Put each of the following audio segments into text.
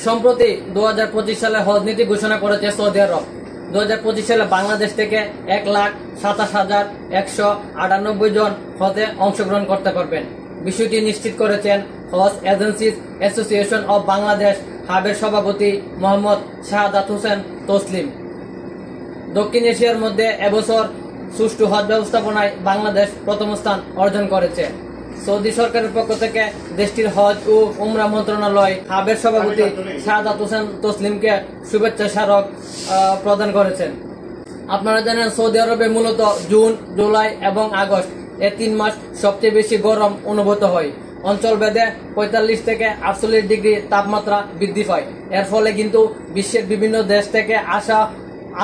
সম্প্রতি 2025 সালে হজ নীতি ঘোষণা করেছে সৌদি আরব। 2025 সালে বাংলাদেশ থেকে 1,27,198 জন হজে অংশগ্রহণ করতে পারবেন। বিষয়টি নিশ্চিত করেছেন হজ এজেন্সিজ অ্যাসোসিয়েশন অব বাংলাদেশ হাবের সভাপতি মোহাম্মদ শাহাদাত হোসেন তসলিম। দক্ষিণ এশিয়ার মধ্যে এবছর সুষ্ঠু হজ ব্যবস্থাপনায় বাংলাদেশ প্রথম স্থান অর্জন করেছে। সৌদি সরকারের পক্ষ থেকে দেশটির হজ ও উমরা মন্ত্রণালয় হাবের সভাপতি শাহাদাত হোসেন তসলিমকে শুভেচ্ছা স্মারক প্রদান করেছেন। আপনারা জানেন সৌদি আরবে মূলত জুন, জুলাই এবং আগস্ট এই 3 মাস সবচেয়ে বেশি গরম অনুভূত হয়। অঞ্চল ভেদে 45 থেকে 48 ডিগ্রি তাপমাত্রা বৃদ্ধি পায়। এর ফলে কিন্তু বিশ্বের বিভিন্ন দেশ থেকে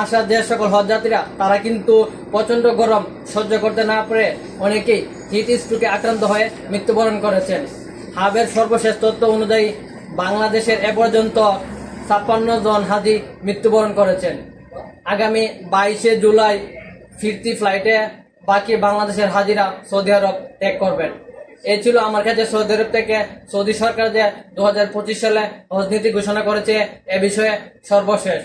আসা যে সকল হজযাত্রীরা তারা কিন্তু প্রচন্ড গরম সহ্য করতে না পারে অনেকেই হিট স্ট্রোকে আক্রান্ত হয়ে মৃত্যুবরণ করেছেন। হাবের সর্বশেষ তথ্য অনুযায়ী বাংলাদেশের এ পর্যন্ত 56 জন হাজি মৃত্যুবরণ করেছেন। আগামী 22 জুলাই ফিরতি ফ্লাইটে বাকি বাংলাদেশের হাজিরা সৌদি আরব ত্যাগ করবেন। এই ছিল আমার কাছে সৌদি আরব থেকে সৌদি সরকার যে 2025 সালে হজ নীতি ঘোষণা করেছে এ বিষয়ে সর্বশেষ।